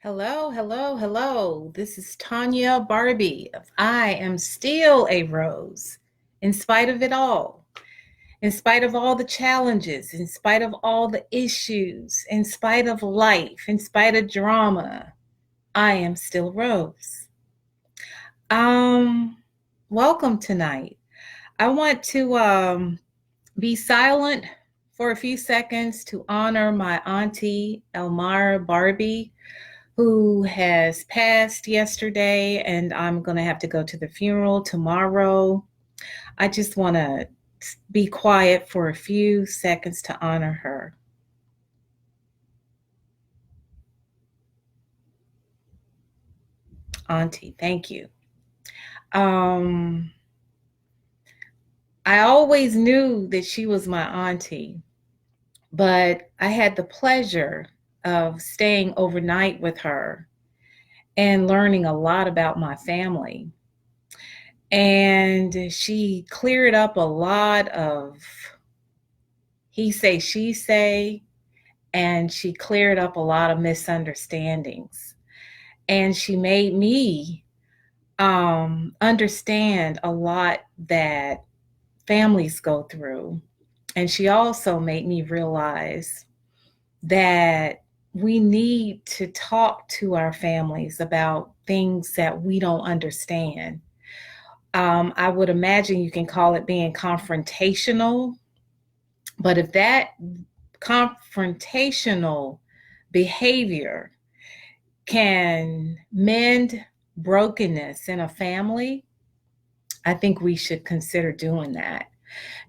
Hello, hello, hello. This is Tonya Barbee of I Am Still a Rose, in spite of it all, in spite of all the challenges, in spite of all the issues, in spite of life, in spite of drama. I am still Rose. Um, Welcome tonight. I want to be silent for a few seconds to honor my auntie Elmira Barbee, who has passed yesterday, and I'm going to have to go to the funeral tomorrow. I just want to be quiet for a few seconds to honor her. Auntie, thank you. Um, I always knew that she was my auntie, but I had the pleasure of staying overnight with her and learning a lot about my family. And she cleared up a lot of he say, she say, and she cleared up a lot of misunderstandings. And she made me understand a lot that families go through. And she also made me realize that we need to talk to our families about things that we don't understand. I would imagine you can call it being confrontational, but if that confrontational behavior can mend brokenness in a family, I think we should consider doing that.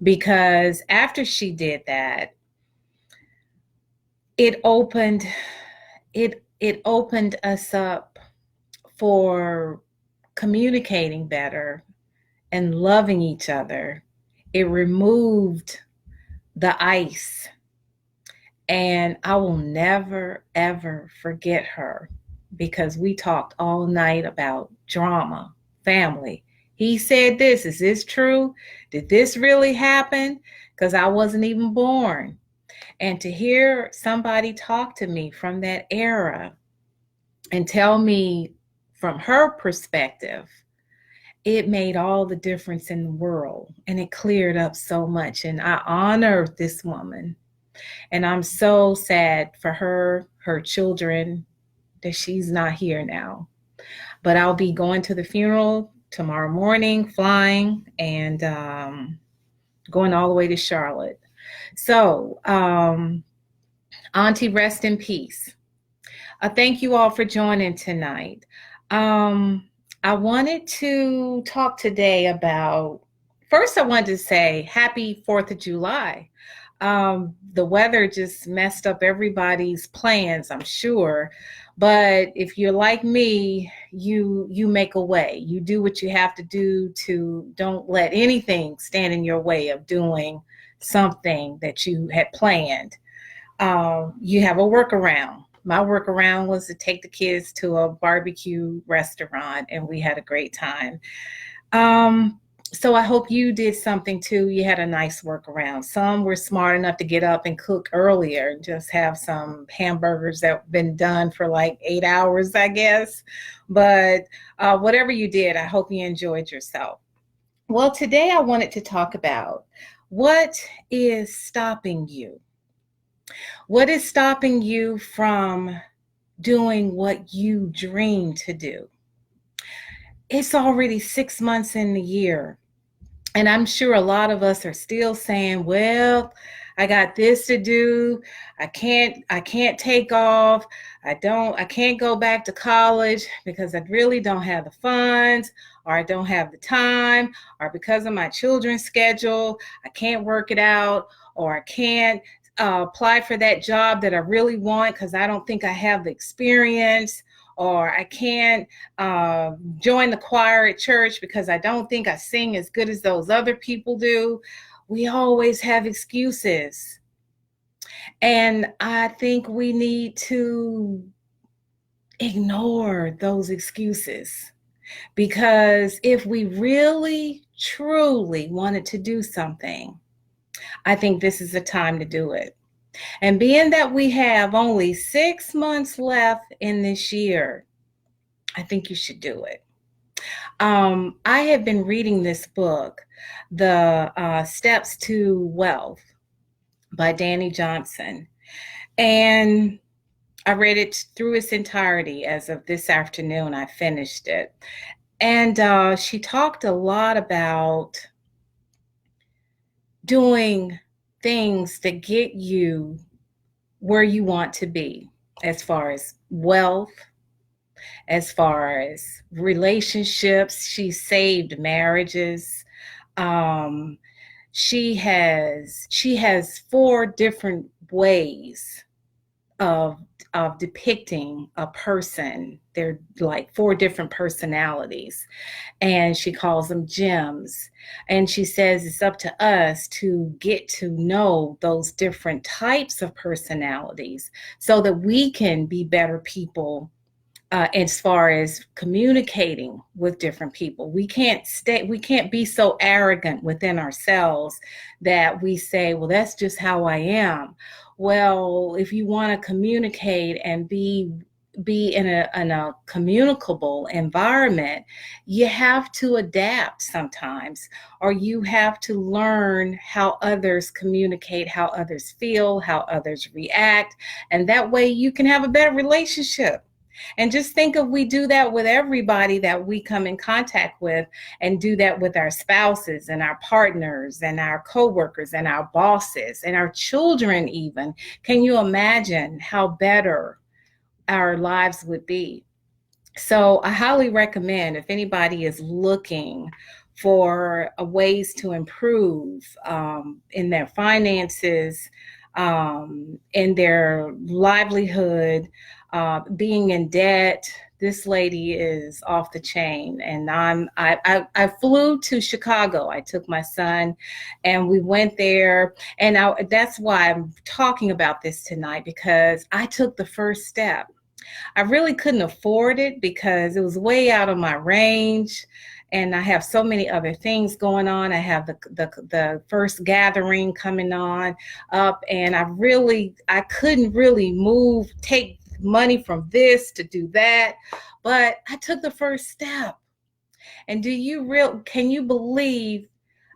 Because after she did that, it opened it opened us up for communicating better and loving each other. It removed the ice, and I will never, ever forget her because we talked all night about drama, family. He said this. Is this true? Did this really happen? Because I wasn't even born. And to hear somebody talk to me from that era and tell me from her perspective, it made all the difference in the world. And it cleared up so much. And I honor this woman. And I'm so sad for her, her children, that she's not here now. But I'll be going to the funeral tomorrow morning, flying, and going all the way to Charlotte. So, Auntie, rest in peace. Thank you all for joining tonight. Um, I wanted to talk today about, first, I wanted to say happy 4th of July. The weather just messed up everybody's plans, I'm sure. But if you're like me, you make a way. You do what you have to do to don't let anything stand in your way of doing something that you had planned. You have a workaround. My workaround was to take the kids to a barbecue restaurant, and we had a great time. Um, so I hope you did something too. You had a nice workaround. Some were smart enough to get up and cook earlier and just have some hamburgers that have been done for like 8 hours, I guess. But whatever you did, I hope you enjoyed yourself. Well, today I wanted to talk about what is stopping you. What is stopping you from doing what you dream to do? It's already 6 months in the year. And I'm sure a lot of us are still saying, well, I got this to do. I can't take off. I can't go back to college because I really don't have the funds, or I don't have the time, or because of my children's schedule, I can't work it out, or I can't apply for that job that I really want because I don't think I have the experience, or I can't join the choir at church because I don't think I sing as good as those other people do. We always have excuses. And I think we need to ignore those excuses, because if we really, truly wanted to do something, I think this is the time to do it. And being that we have only 6 months left in this year, I think you should do it. I have been reading this book, The Steps to Wealth by Danny Johnson. And I read it through its entirety as of this afternoon. I finished it. And she talked a lot about doing things that get you where you want to be, as far as wealth, as far as relationships. She saved marriages. Um, she has four different ways of of depicting a person. They're like four different personalities, and she calls them gems. And she says it's up to us to get to know those different types of personalities so that we can be better people, as far as communicating with different people. We can't be so arrogant within ourselves that we say, well, that's just how I am. Well, if you want to communicate and be in a communicable environment, you have to adapt sometimes, or you have to learn how others communicate, how others feel, how others react, and that way you can have a better relationship. And just think if we do that with everybody that we come in contact with, and do that with our spouses and our partners and our coworkers and our bosses and our children even. Can you imagine how better our lives would be? So I highly recommend, if anybody is looking for ways to improve in their finances, in their livelihood, being in debt. This lady is off the chain, and I flew to Chicago. I took my son, and we went there, and that's why I'm talking about this tonight, because I took the first step. I really couldn't afford it because it was way out of my range. And I have so many other things going on. I have the first gathering coming on up, and I couldn't really take money from this to do that. But I took the first step. And can you believe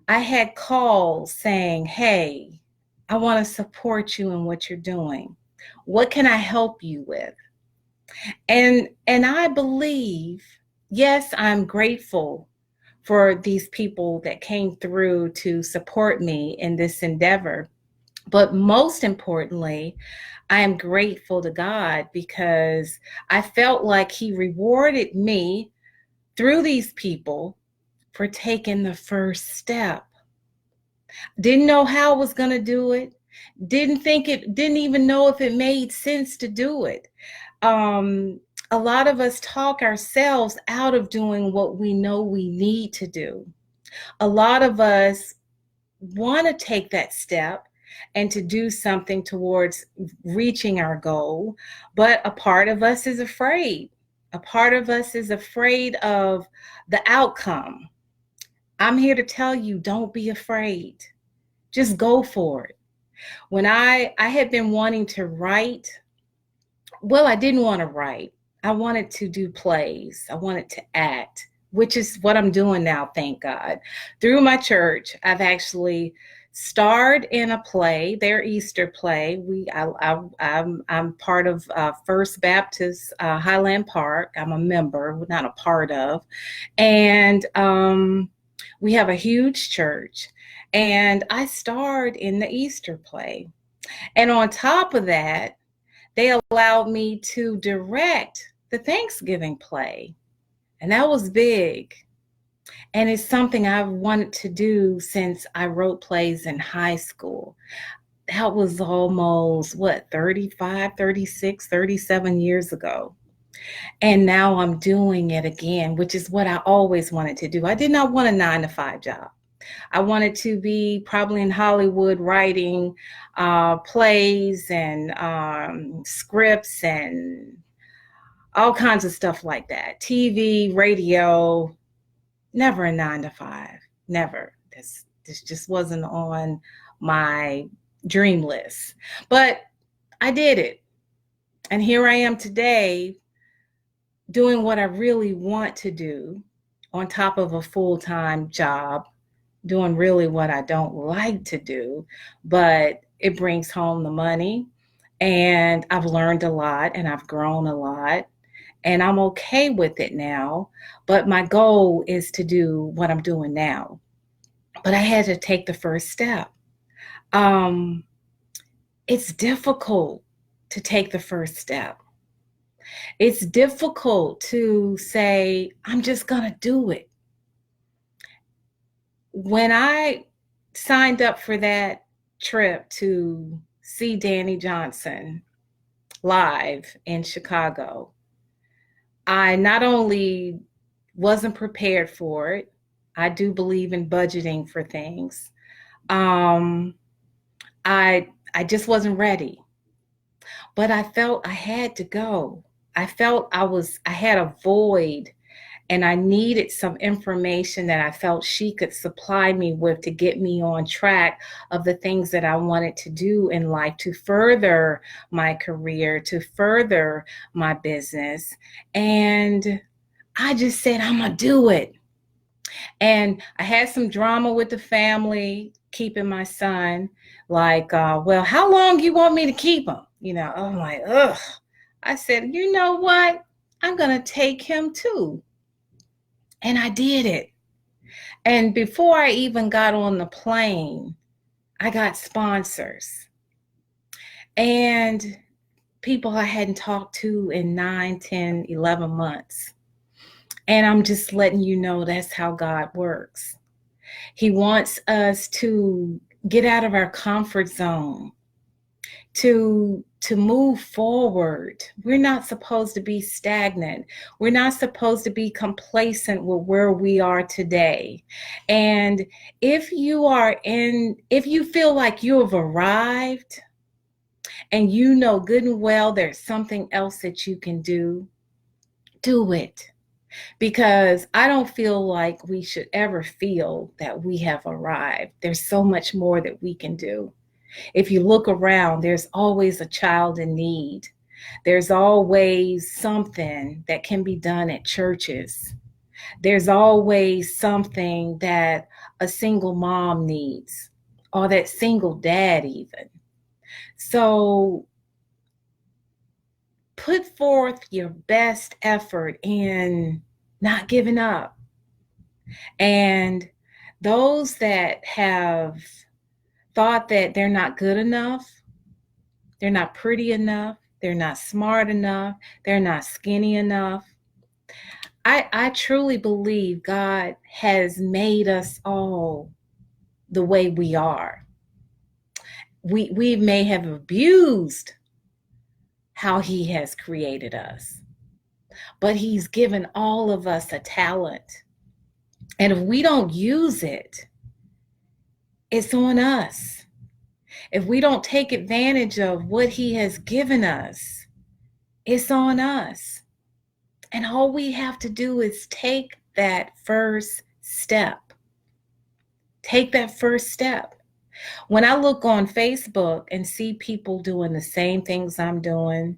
I had calls saying, hey, I want to support you in what you're doing. What can I help you with? And I believe, yes, I'm grateful for these people that came through to support me in this endeavor. But most importantly, I am grateful to God because I felt like He rewarded me through these people for taking the first step. Didn't know how I was going to do it. Didn't even know if it made sense to do it. Um, a lot of us talk ourselves out of doing what we know we need to do. A lot of us want to take that step and to do something towards reaching our goal, but a part of us is afraid. A part of us is afraid of the outcome. I'm here to tell you, don't be afraid. Just go for it. When I had been wanting to write, well, I didn't want to write. I wanted to do plays. I wanted to act, which is what I'm doing now, thank God. Through my church, I've actually starred in a play, their Easter play. I'm part of First Baptist Highland Park. I'm a member, not a part of. And we have a huge church. And I starred in the Easter play. And on top of that, they allowed me to direct the Thanksgiving play. And that was big. And it's something I've wanted to do since I wrote plays in high school. That was almost, 35, 36, 37 years ago. And now I'm doing it again, which is what I always wanted to do. I did not want a 9-to-5 job. I wanted to be probably in Hollywood writing plays and scripts and all kinds of stuff like that. TV, radio, never a 9-to-5, never. This just wasn't on my dreamless. But I did it. And here I am today doing what I really want to do on top of a full-time job, doing really what I don't like to do, but it brings home the money. And I've learned a lot and I've grown a lot and I'm okay with it now. But my goal is to do what I'm doing now. But I had to take the first step. Um, it's difficult to take the first step. It's difficult to say, I'm just going to do it. When I signed up for that trip to see Danny Johnson live in Chicago, I not only wasn't prepared for it, I do believe in budgeting for things. Um, I just wasn't ready, but I felt I had to go. I felt I had a void and I needed some information that I felt she could supply me with to get me on track of the things that I wanted to do in life to further my career, to further my business. And I just said, I'm going to do it. And I had some drama with the family, keeping my son, like, well, how long do you want me to keep him? I'm like, ugh. I said, you know what? I'm going to take him too. And I did it. And before I even got on the plane, I got sponsors and people I hadn't talked to in 9, 10, 11 months. And I'm just letting you know that's how God works. He wants us to get out of our comfort zone, to move forward. We're not supposed to be stagnant. We're not supposed to be complacent with where we are today. And if you feel like you have arrived and you know good and well there's something else that you can do it. Because I don't feel like we should ever feel that we have arrived. There's so much more that we can do. If you look around, there's always a child in need. There's always something that can be done at churches. There's always something that a single mom needs, or that single dad even. So put forth your best effort in not giving up. And those that have thought that they're not good enough, they're not pretty enough, they're not smart enough, they're not skinny enough. I truly believe God has made us all the way we are. We may have abused how He has created us, but He's given all of us a talent. And if we don't use it, it's on us. If we don't take advantage of what He has given us, it's on us. And all we have to do is take that first step. Take that first step. When I look on Facebook and see people doing the same things I'm doing,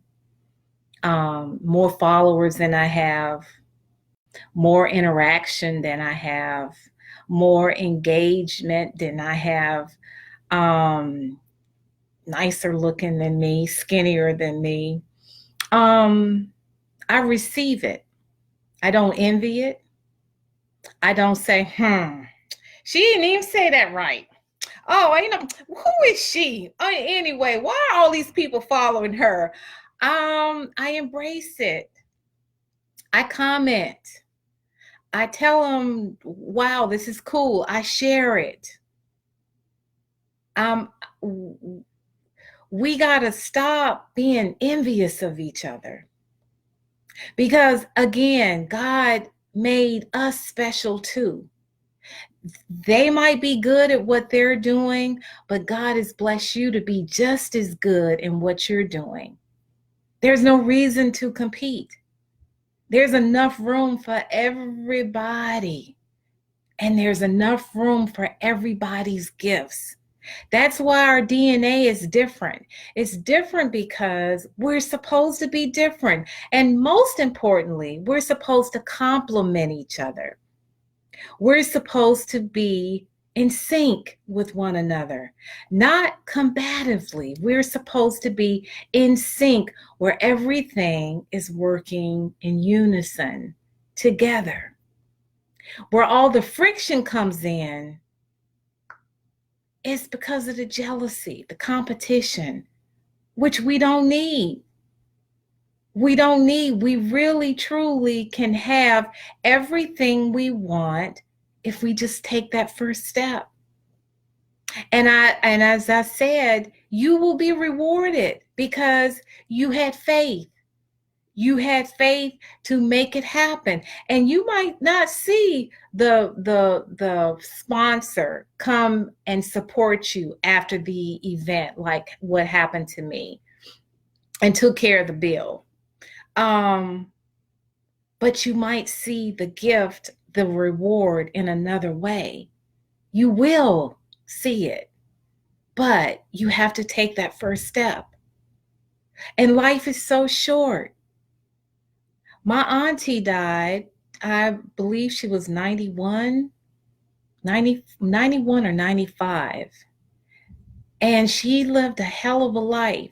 more followers than I have, more interaction than I have, more engagement than I have, nicer looking than me, skinnier than me, I receive it. I don't envy it. I don't say, she didn't even say that right. Oh, who is she? Anyway, why are all these people following her? I embrace it. I comment. I tell them, wow, this is cool. I share it. We got to stop being envious of each other. Because again, God made us special too. They might be good at what they're doing, but God has blessed you to be just as good in what you're doing. There's no reason to compete. There's enough room for everybody, and there's enough room for everybody's gifts. That's why our DNA is different. It's different because we're supposed to be different. And most importantly, we're supposed to complement each other. We're supposed to be in sync with one another, not combatively. We're supposed to be in sync where everything is working in unison together. Where all the friction comes in is because of the jealousy, the competition, which we don't need. We don't need. We really, truly can have everything we want if we just take that first step. And as I said, you will be rewarded because you had faith. You had faith to make it happen. And you might not see the sponsor come and support you after the event, like what happened to me, and took care of the bill. Um, but you might see the gift, the reward in another way. You will see it, but you have to take that first step. And life is so short. My auntie died, I believe she was 91 or 95. And she lived a hell of a life.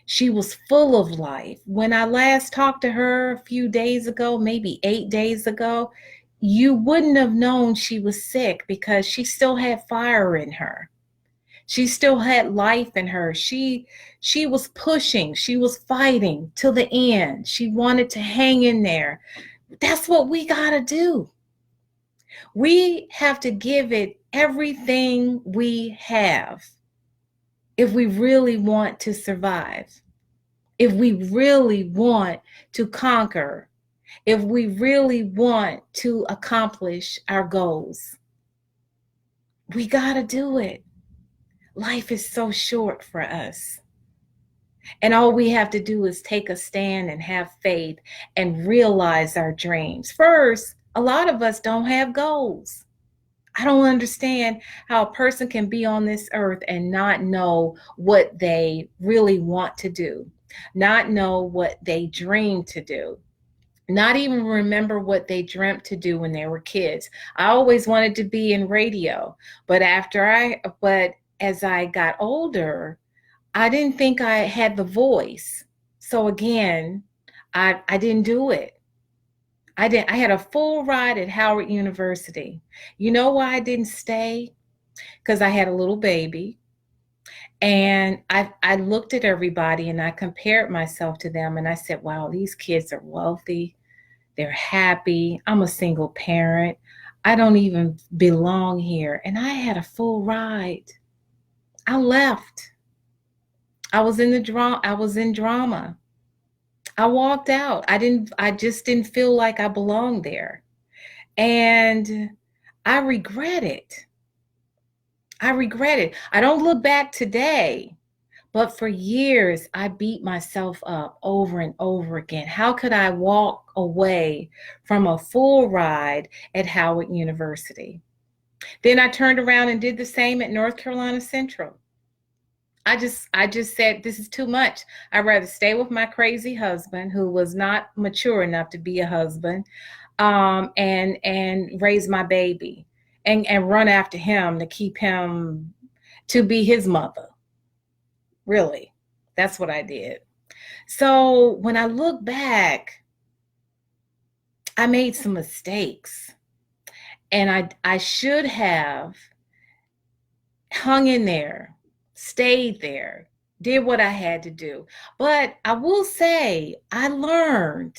She was full of life. When I last talked to her a few days ago, maybe 8 days ago, you wouldn't have known she was sick because she still had fire in her. She still had life in her. She was pushing, she was fighting till the end. She wanted to hang in there. That's what we got to do. We have to give it everything we have if we really want to survive, if we really want to conquer, if we really want to accomplish our goals. We got to do it. Life is so short for us. And all we have to do is take a stand and have faith and realize our dreams. First, a lot of us don't have goals. I don't understand how a person can be on this earth and not know what they really want to do, not know what they dream to do, not even remember what they dreamt to do when they were kids. I always wanted to be in radio, but as I got older, I didn't think I had the voice. So again, I didn't do it. I had a full ride at Howard University. You know why I didn't stay? Because I had a little baby. And I looked at everybody and I compared myself to them and I said, wow, these kids are wealthy. They're happy. I'm a single parent. I don't even belong here. And I had a full ride. I left. I was in drama. I walked out. I just didn't feel like I belonged there. And I regret it. I regret it. I don't look back today, but for years I beat myself up over and over again. How could I walk away from a full ride at Howard University? Then I turned around and did the same at North Carolina Central. I just said, this is too much. I'd rather stay with my crazy husband who was not mature enough to be a husband, and raise my baby and run after him to keep him to be his mother. Really, that's what I did. So when I look back, I made some mistakes, and I should have hung in there, stayed there, did what I had to do. But I will say, I learned.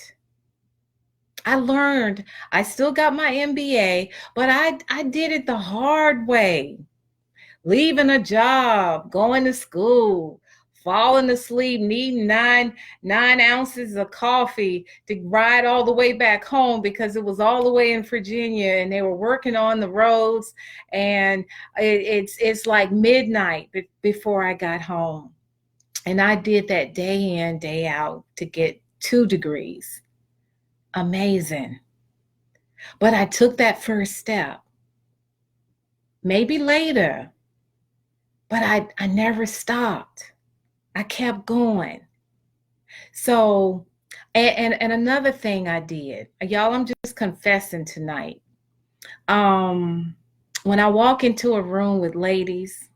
I still got my MBA, but I did it the hard way. Leaving a job, going to school, falling asleep, needing nine ounces of coffee to ride all the way back home because it was all the way in Virginia and they were working on the roads, and it's like midnight before I got home. And I did that day in, day out to get 2 degrees. Amazing. But I took that first step. Maybe later, But I never stopped. I kept going. So, and another thing I did, y'all, I'm just confessing tonight. Um, when I walk into a room with ladies,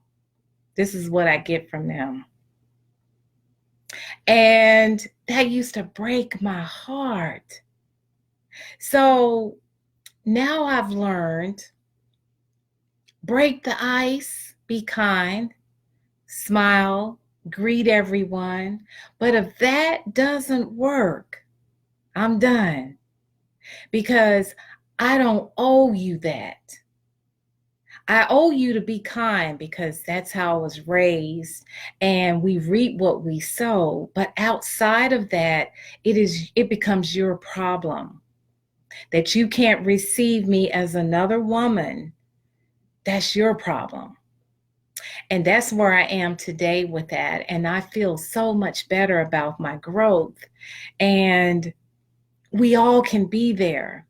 this is what I get from them. And that used to break my heart. So now I've learned, break the ice, be kind, smile, greet everyone. But if that doesn't work, I'm done, because I don't owe you that. I owe you to be kind because that's how I was raised, and we reap what we sow. But outside of that, it becomes your problem that you can't receive me as another woman. That's your problem. And that's where I am today with that. And I feel so much better about my growth. And we all can be there.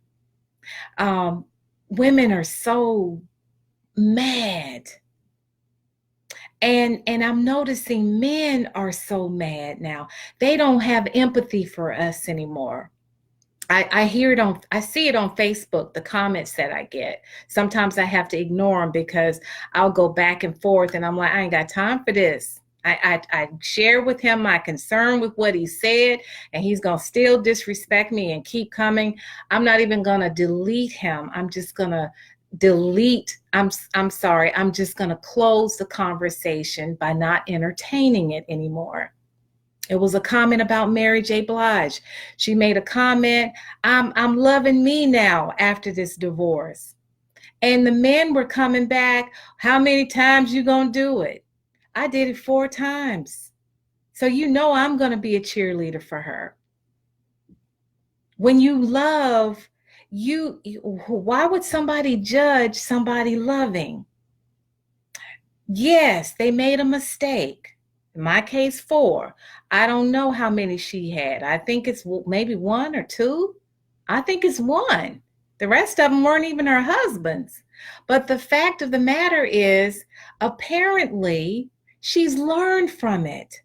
Um, Women are so mad. And I'm noticing men are so mad now. They don't have empathy for us anymore. I hear it I see it on Facebook, the comments that I get. Sometimes I have to ignore them because I'll go back and forth and I'm like, I ain't got time for this. I share with him my concern with what he said, and he's going to still disrespect me and keep coming. I'm not even going to delete him. I'm just going to delete. I'm sorry. I'm just going to close the conversation by not entertaining it anymore. It was a comment about Mary J. Blige. She made a comment, I'm loving me now after this divorce. And the men were coming back, how many times you gonna do it? I did it 4 times. So you know I'm gonna be a cheerleader for her. When you love, why would somebody judge somebody loving? Yes, they made a mistake. In my case, 4. I don't know how many she had. I think it's maybe 1 or 2. I think it's 1. The rest of them weren't even her husbands. But the fact of the matter is, apparently, she's learned from it.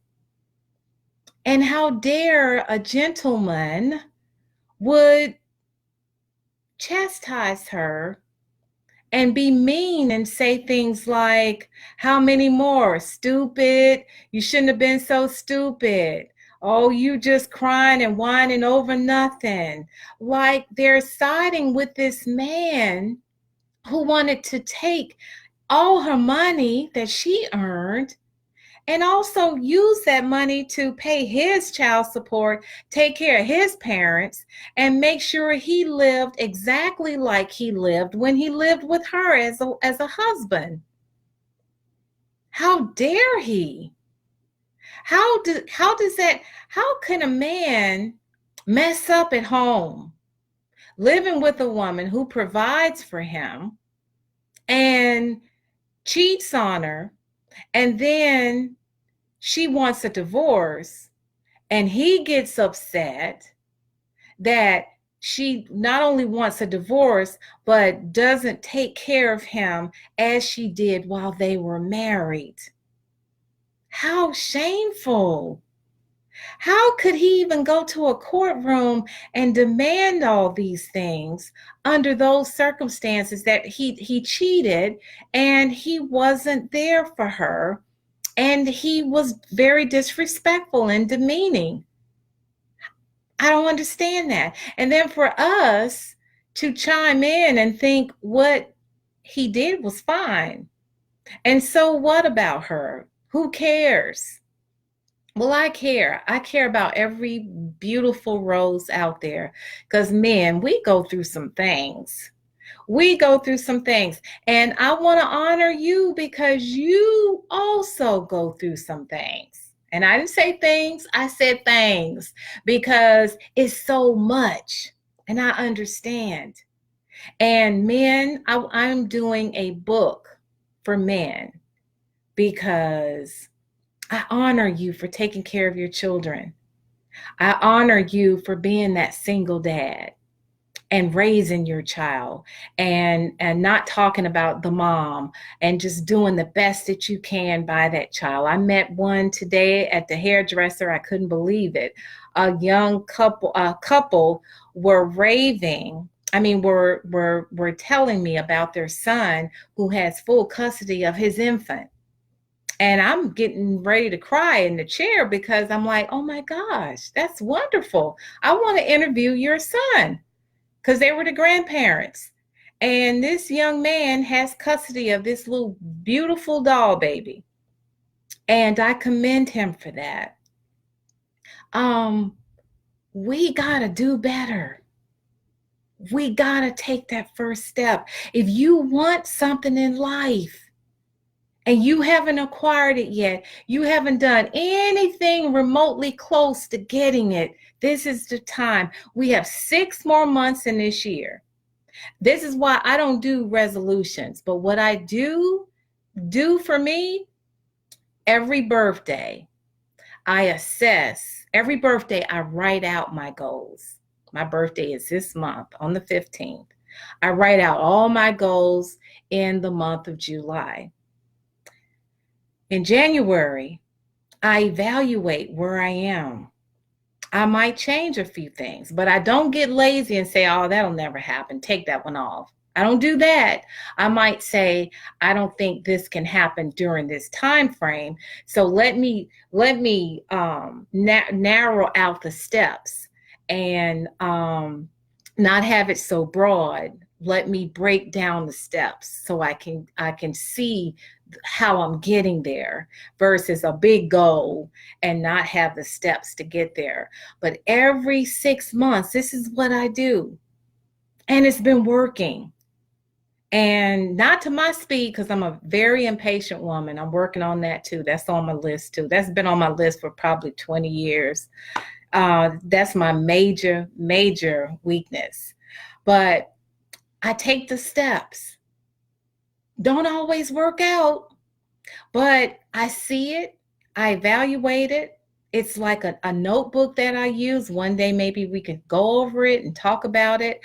And how dare a gentleman would chastise her and be mean and say things like, how many more? Stupid. You shouldn't have been so stupid. Oh, you just crying and whining over nothing. Like they're siding with this man who wanted to take all her money that she earned and also use that money to pay his child support, take care of his parents, and make sure he lived exactly like he lived when he lived with her as a husband. How dare he? How can a man mess up at home, living with a woman who provides for him and cheats on her, and then she wants a divorce, and he gets upset that she not only wants a divorce, but doesn't take care of him as she did while they were married? How shameful. How could he even go to a courtroom and demand all these things under those circumstances that he cheated and he wasn't there for her and he was very disrespectful and demeaning? I don't understand that. And then for us to chime in and think what he did was fine. And so what about her? Who cares? Well, I care. I care about every beautiful rose out there because, men, we go through some things. We go through some things. And I want to honor you because you also go through some things. And I didn't say things, I said things because it's so much. And I understand. And men, I'm doing a book for men because I honor you for taking care of your children. I honor you for being that single dad. and raising your child, and not talking about the mom, and just doing the best that you can by that child. I met one today at the hairdresser. I couldn't believe it. A young couple were raving. I mean, were telling me about their son who has full custody of his infant. And I'm getting ready to cry in the chair because I'm like, oh my gosh, that's wonderful. I want to interview your son, because they were the grandparents. And this young man has custody of this little beautiful doll baby. And I commend him for that. Um, we gotta do better. We gotta take that first step. If you want something in life and you haven't acquired it yet, you haven't done anything remotely close to getting it, this is the time. We have 6 more months in this year. This is why I don't do resolutions, but what I do for me, every birthday, I assess. Every birthday, I write out my goals. My birthday is this month on the 15th. I write out all my goals in the month of July. In January, I evaluate where I am. I might change a few things, but I don't get lazy and say, oh, that'll never happen. Take that one off. I don't do that. I might say, I don't think this can happen during this time frame. So let me narrow out the steps, and not have it so broad. Let me break down the steps so I can see how I'm getting there, versus a big goal and not have the steps to get there. But every 6 months, this is what I do. And it's been working. And not to my speed, because I'm a very impatient woman. I'm working on that too. That's on my list too. That's been on my list for probably 20 years. That's my major weakness. But I take the steps. Don't always work out, but I see it, I evaluate it. It's like a notebook that I use. One day, maybe we could go over it and talk about it,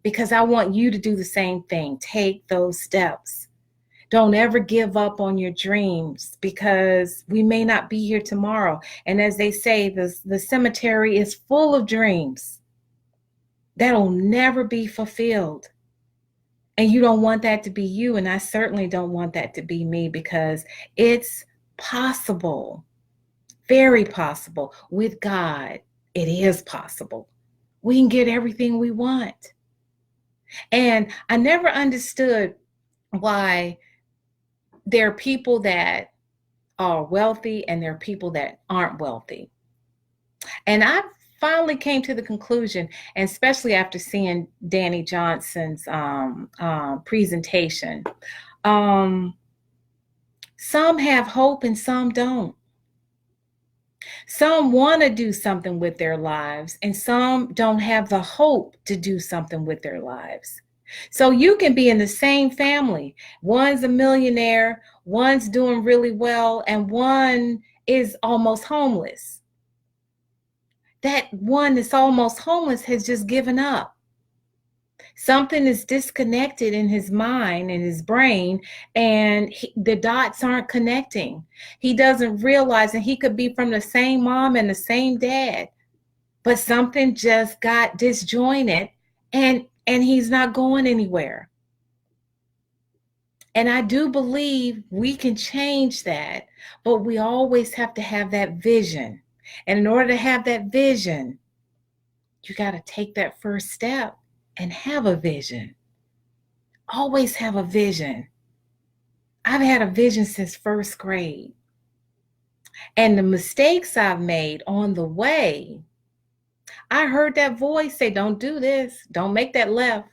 because I want you to do the same thing. Take those steps. Don't ever give up on your dreams, because we may not be here tomorrow. And as they say, the cemetery is full of dreams that'll never be fulfilled. And you don't want that to be you. And I certainly don't want that to be me, because it's possible, very possible. With God, it is possible. We can get everything we want. And I never understood why there are people that are wealthy and there are people that aren't wealthy. And I finally came to the conclusion, and especially after seeing Danny Johnson's presentation, some have hope and some don't. Some want to do something with their lives, and some don't have the hope to do something with their lives. So you can be in the same family. One's a millionaire, one's doing really well, and one is almost homeless. That one that's almost homeless has just given up. Something is disconnected in his mind and his brain, and the dots aren't connecting. He doesn't realize that he could be from the same mom and the same dad, but something just got disjointed, and he's not going anywhere. And I do believe we can change that, but we always have to have that vision. And in order to have that vision, you got to take that first step and have a vision. Always have a vision. I've had a vision since first grade. And the mistakes I've made on the way, I heard that voice say, don't do this. Don't make that left.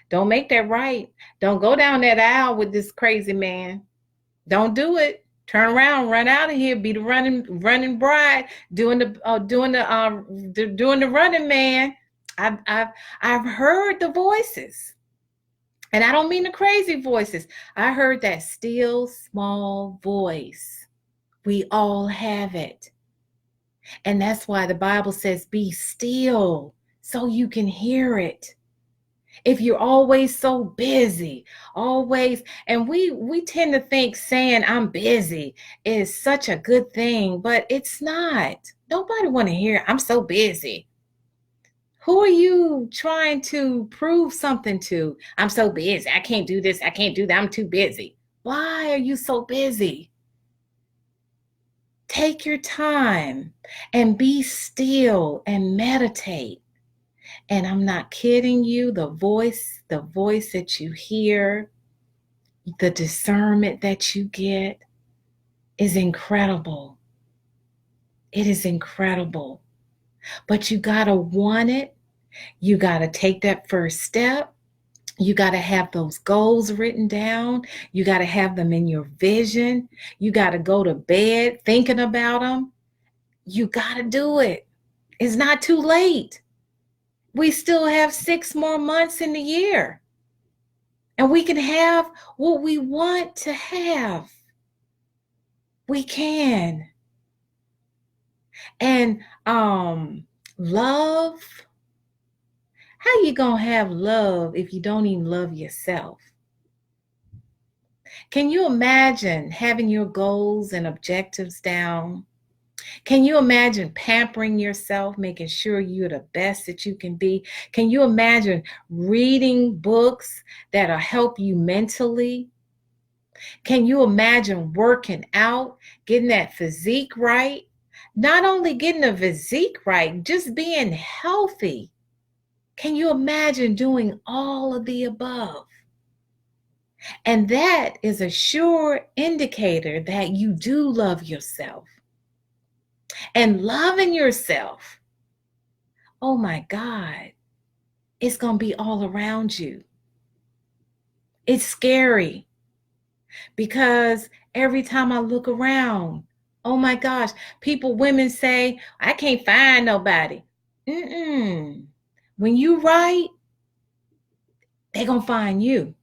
Don't make that right. Don't go down that aisle with this crazy man. Don't do it. Turn around, run out of here. Be the running bride, doing the running man. I've heard the voices, and I don't mean the crazy voices. I heard that still small voice. We all have it, and that's why the Bible says, "Be still." so you can hear it. If you're always so busy, always, and we tend to think saying I'm busy is such a good thing, but it's not. Nobody want to hear I'm so busy. Who are you trying to prove something to? I'm so busy. I can't do this. I can't do that. I'm too busy. Why are you so busy? Take your time and be still and meditate. And I'm not kidding you, the voice that you hear, the discernment that you get is incredible. It is incredible. But you got to want it. You got to take that first step. You got to have those goals written down. You got to have them in your vision. You got to go to bed thinking about them. You got to do it. It's not too late. We still have 6 more months in the year. And we can have what we want to have. We can. And love, how you gonna have love if you don't even love yourself? Can you imagine having your goals and objectives down? Can you imagine pampering yourself, making sure you're the best that you can be? Can you imagine reading books that'll help you mentally? Can you imagine working out, getting that physique right? Not only getting the physique right, just being healthy. Can you imagine doing all of the above? And that is a sure indicator that you do love yourself. And loving yourself, oh my God, it's going to be all around you. It's scary because every time I look around, oh my gosh, women say, I can't find nobody. When you right, they're going to find you.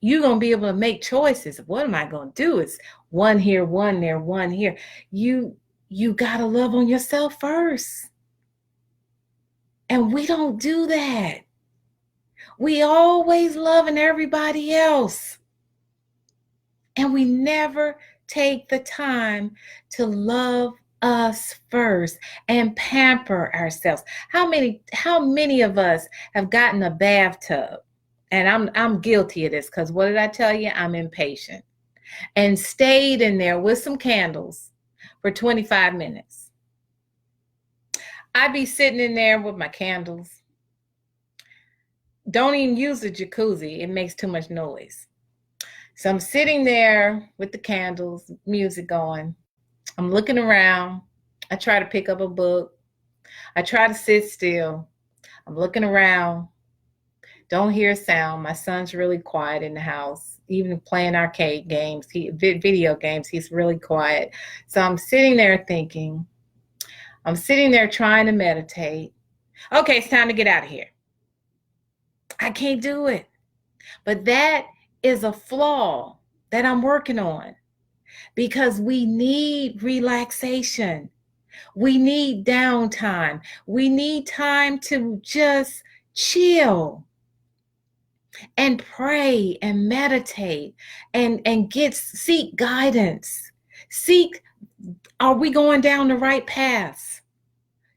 You're going to be able to make choices. What am I going to do? It's one here, one there, one here. You got to love on yourself first. And we don't do that. We always loving everybody else. And we never take the time to love us first and pamper ourselves. How many of us have gotten a bathtub? And I'm guilty of this because what did I tell you? I'm impatient. And stayed in there with some candles for 25 minutes. I'd be sitting in there with my candles. Don't even use the jacuzzi. It makes too much noise. So I'm sitting there with the candles, music going. I'm looking around. I try to pick up a book. I try to sit still. I'm looking around. Don't hear a sound. My son's really quiet in the house. Even playing arcade games, video games, he's really quiet. So I'm sitting there thinking. I'm sitting there trying to meditate. Okay, it's time to get out of here. I can't do it. But that is a flaw that I'm working on because we need relaxation. We need downtime. We need time to just chill and pray and meditate and seek guidance. Are we going down the right path?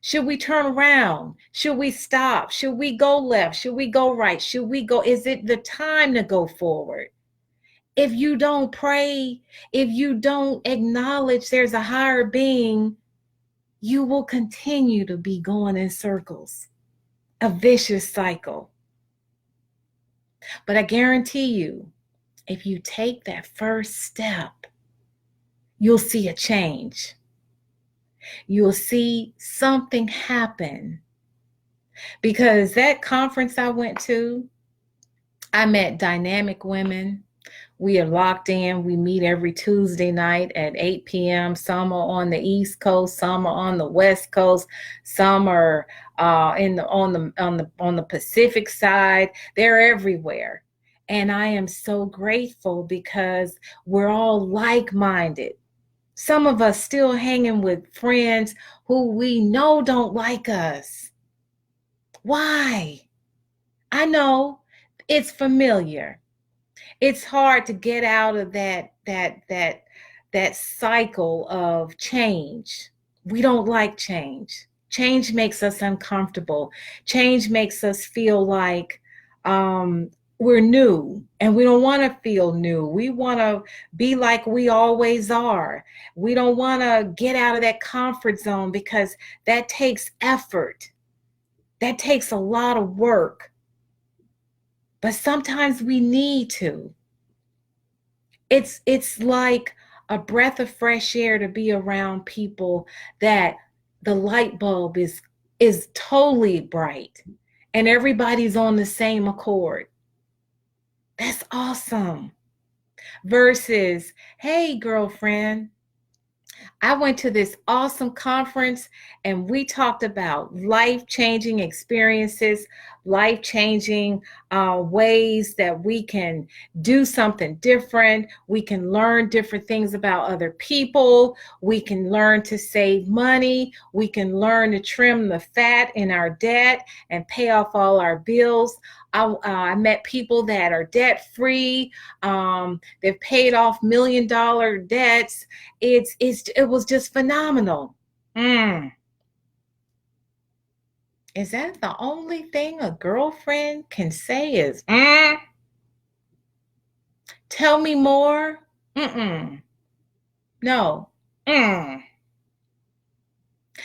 Should we turn around? Should we stop? Should we go left? Should we go right? Is it the time to go forward? If you don't pray, if you don't acknowledge there's a higher being, you will continue to be going in circles, a vicious cycle. But I guarantee you, if you take that first step, you'll see a change. You'll see something happen. Because that conference I went to, I met dynamic women. We are locked in. We meet every Tuesday night at 8 p.m. Some are on the East Coast, some are on the West Coast, some are on the Pacific side. They're everywhere. And I am so grateful because we're all like-minded. Some of us still hanging with friends who we know don't like us. Why? I know it's familiar. It's hard to get out of that cycle of change. We don't like change. Change makes us uncomfortable. Change makes us feel like um, we're new, and we don't want to feel new. We want to be like we always are. We don't want to get out of that comfort zone because that takes effort. That takes a lot of work. But sometimes we need to. It's like a breath of fresh air to be around people that the light bulb is totally bright and everybody's on the same accord. That's awesome. Versus, hey girlfriend, I went to this awesome conference and we talked about life-changing experiences, life-changing ways that we can do something different. We can learn different things about other people. We can learn to save money. We can learn to trim the fat in our debt and pay off all our bills. I met people that are debt free. They've paid off $1 million debts. It was just phenomenal. Is that the only thing a girlfriend can say is tell me more? No.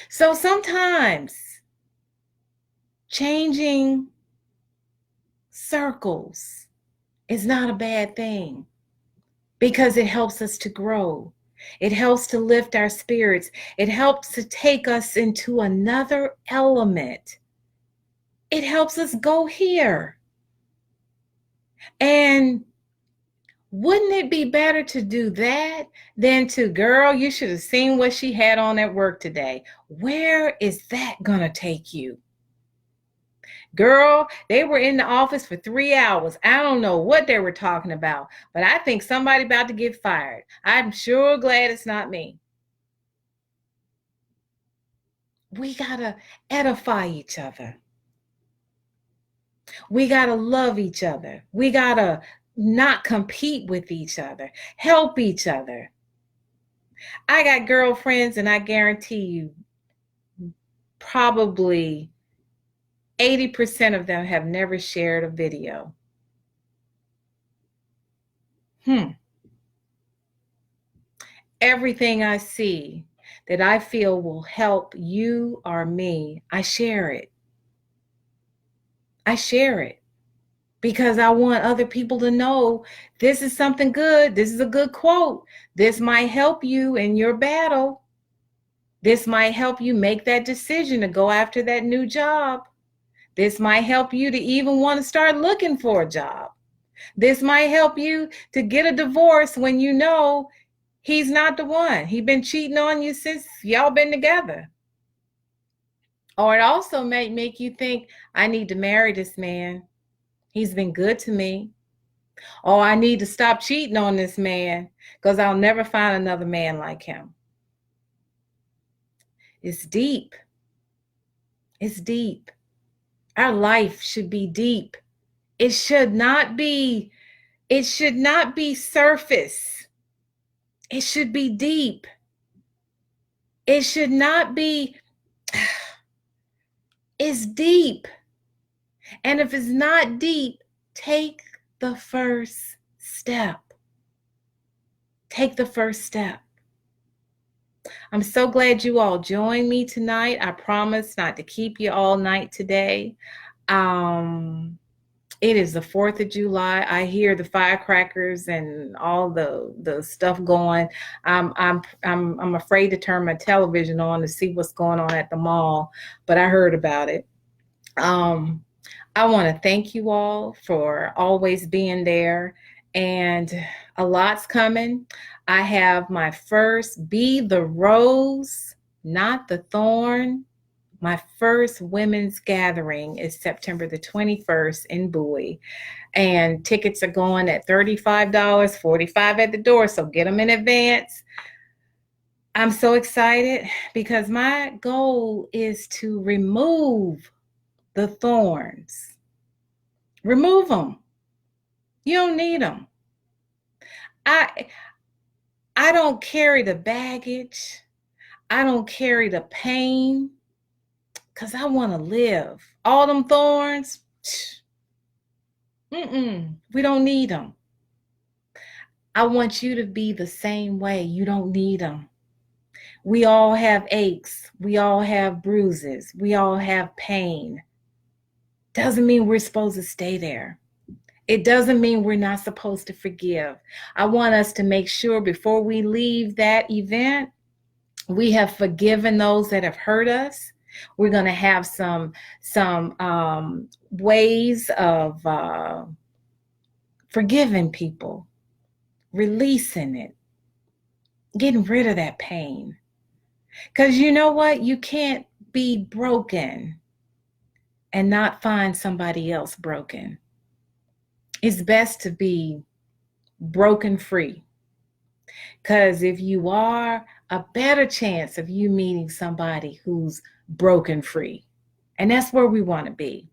So sometimes changing circles is not a bad thing because it helps us to grow. It helps to lift our spirits. It helps to take us into another element. It helps us go here. And wouldn't it be better to do that than to, girl, you should have seen what she had on at work today. Where is that going to take you? Girl, they were in the office for 3 hours. I don't know what they were talking about, but I think somebody about to get fired. I'm sure glad it's not me. We got to edify each other. We got to love each other. We got to not compete with each other, help each other. I got girlfriends, and I guarantee you, probably 80% of them have never shared a video. Everything I see that I feel will help you or me, I share it. I share it because I want other people to know this is something good. This is a good quote. This might help you in your battle. This might help you make that decision to go after that new job. This might help you to even want to start looking for a job. This might help you to get a divorce when you know he's not the one. He's been cheating on you since y'all been together. Or it also may make you think, I need to marry this man. He's been good to me. Or I need to stop cheating on this man because I'll never find another man like him. It's deep. It's deep. Our life should be deep. It should not be surface. It should be deep. It should not be, it's deep. And if it's not deep, take the first step. Take the first step. I'm so glad you all joined me tonight. I promise not to keep you all night today. It is the 4th of July. I hear the firecrackers and all the stuff going. I'm afraid to turn my television on to see what's going on at the mall, but I heard about it. I want to thank you all for always being there, and a lot's coming. I have my first Be the Rose, Not the Thorn. My first women's gathering is September the 21st in Bowie, and tickets are going at $35, $45 at the door, so get them in advance. I'm so excited because my goal is to remove the thorns. Remove them. You don't need them. I don't carry the baggage. I don't carry the pain because I want to live. All them thorns, we don't need them. I want you to be the same way. You don't need them. We all have aches. We all have bruises. We all have pain. Doesn't mean we're supposed to stay there. It doesn't mean we're not supposed to forgive. I want us to make sure before we leave that event, we have forgiven those that have hurt us. We're going to have some ways of forgiving people, releasing it, getting rid of that pain. Because you know what? You can't be broken and not find somebody else broken. It's best to be broken free. Because if you are, a better chance of you meeting somebody who's broken free. And that's where we want to be.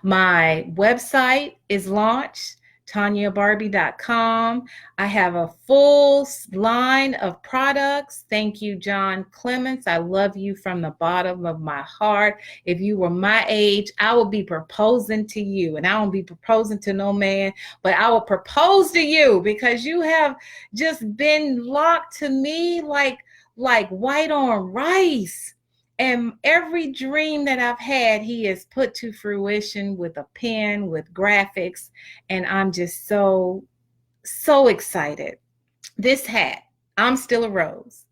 My website is launched, TonyaBarbee.com. I have a full line of products. Thank you, John Clements. I love you from the bottom of my heart. If you were my age, I would be proposing to you. And I won't be proposing to no man, but I will propose to you because you have just been locked to me like white on rice. And every dream that I've had, he has put to fruition with a pen, with graphics. And I'm just so excited. This hat, I'm still a rose.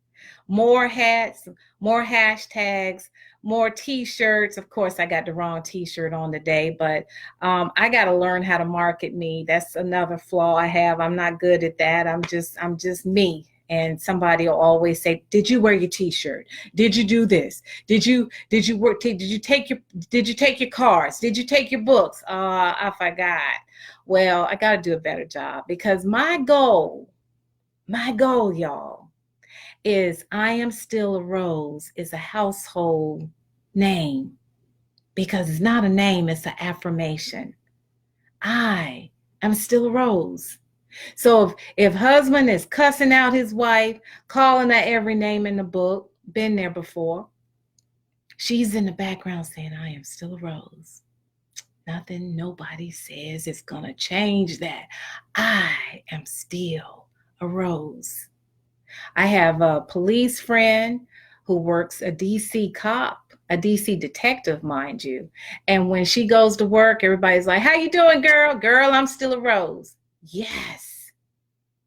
More hats, more hashtags, more t-shirts. Of course, I got the wrong t-shirt on today, but I got to learn how to market me. That's another flaw I have. I'm not good at that. I'm just me. And somebody will always say, did you wear your t-shirt? Did you do this? Did you work? Did you take your cards? Did you take your books? I forgot. Well, I got to do a better job because my goal, y'all, is I am still a rose is a household name because it's not a name, it's an affirmation. I am still a rose. So if husband is cussing out his wife, calling her every name in the book, been there before, she's in the background saying, I am still a rose. Nothing nobody says is going to change that. I am still a rose. I have a police friend who works a DC cop, a DC detective, mind you. And when she goes to work, everybody's like, how you doing, girl? Girl, I'm still a rose. Yes,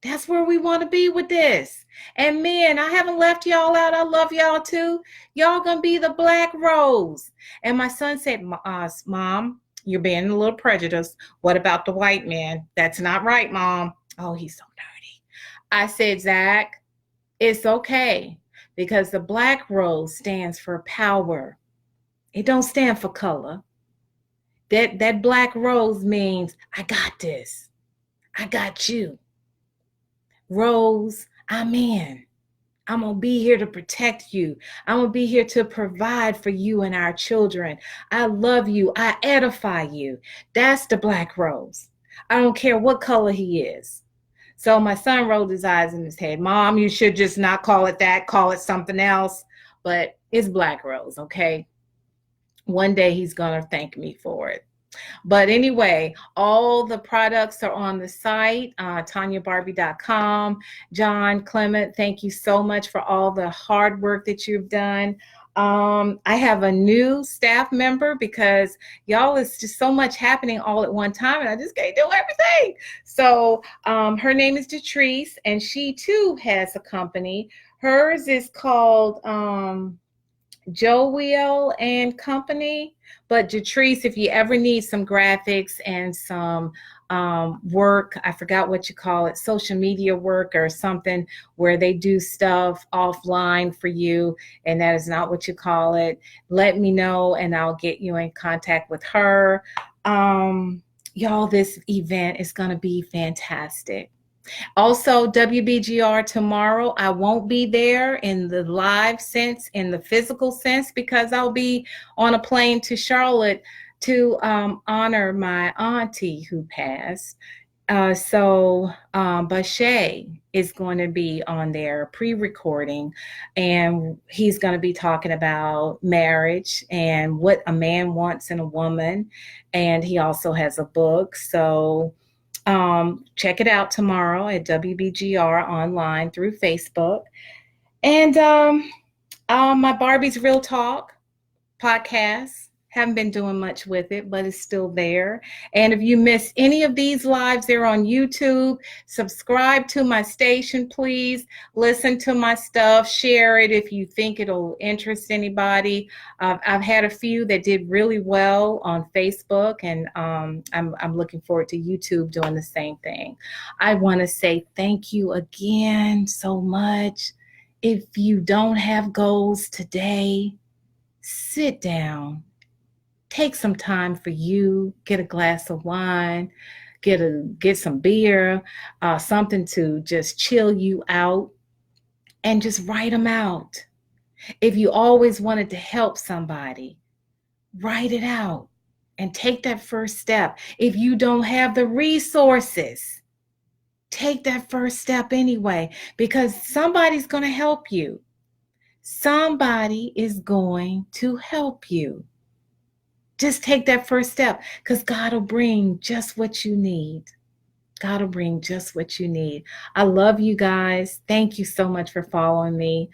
that's where we want to be with this. And men, I haven't left y'all out. I love y'all too. Y'all gonna be the black rose. And my son said, Mom, you're being a little prejudiced. What about the white man? That's not right, Mom. Oh, he's so dirty. I said, Zach, it's okay because the black rose stands for power. It don't stand for color. That black rose means I got this. I got you. Rose, I'm in. I'm going to be here to protect you. I'm going to be here to provide for you and our children. I love you. I edify you. That's the black rose. I don't care what color he is. So my son rolled his eyes in his head. Mom, you should just not call it that. Call it something else. But it's black rose, okay? One day he's going to thank me for it. But anyway, all the products are on the site, TonyaBarbee.com. John Clement, thank you so much for all the hard work that you've done. I have a new staff member because y'all, it's just so much happening all at one time and I just can't do everything. So her name is Detrice and she too has a company. Hers is called Joel and Company. But Detrice, if you ever need some graphics and some work, I forgot what you call it, social media work or something where they do stuff offline for you, and that is not what you call it, let me know and I'll get you in contact with her. Y'all, this event is going to be fantastic. Also, WBGR tomorrow. I won't be there in the live sense, in the physical sense, because I'll be on a plane to Charlotte to honor my auntie who passed. But Shay is going to be on there pre-recording, and he's going to be talking about marriage and what a man wants in a woman. And he also has a book. So check it out tomorrow at WBGR online through Facebook. And my Barbie's Real Talk podcast. Haven't been doing much with it, but it's still there. And if you miss any of these lives, they're on YouTube. Subscribe to my station, please. Listen to my stuff. Share it if you think it'll interest anybody. I've had a few that did really well on Facebook, and I'm looking forward to YouTube doing the same thing. I want to say thank you again so much. If you don't have goals today, sit down, take some time for you, get a glass of wine, get some beer, something to just chill you out, and just write them out. If you always wanted to help somebody, write it out and take that first step. If you don't have the resources, take that first step anyway, because somebody's going to help you. Somebody is going to help you. Just take that first step, because God will bring just what you need. God will bring just what you need. I love you guys. Thank you so much for following me.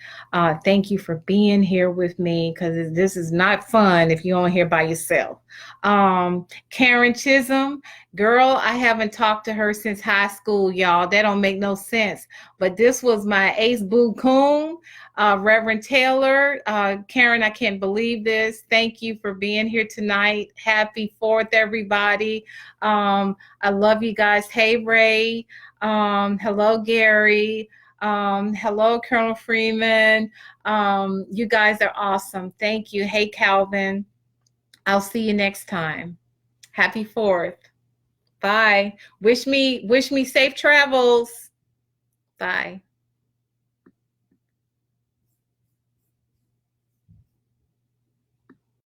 Thank you for being here with me, because this is not fun if you're on here by yourself. Karen Chisholm, girl, I haven't talked to her since high school, y'all. That don't make no sense. But this was my ace boo coon. Reverend Taylor, Karen, I can't believe this. Thank you for being here tonight. Happy 4th, everybody. I love you guys. Hey, Ray. Hello, Gary. Hello, Colonel Freeman. You guys are awesome. Thank you. Hey, Calvin. I'll see you next time. Happy 4th. Bye. Wish me safe travels. Bye.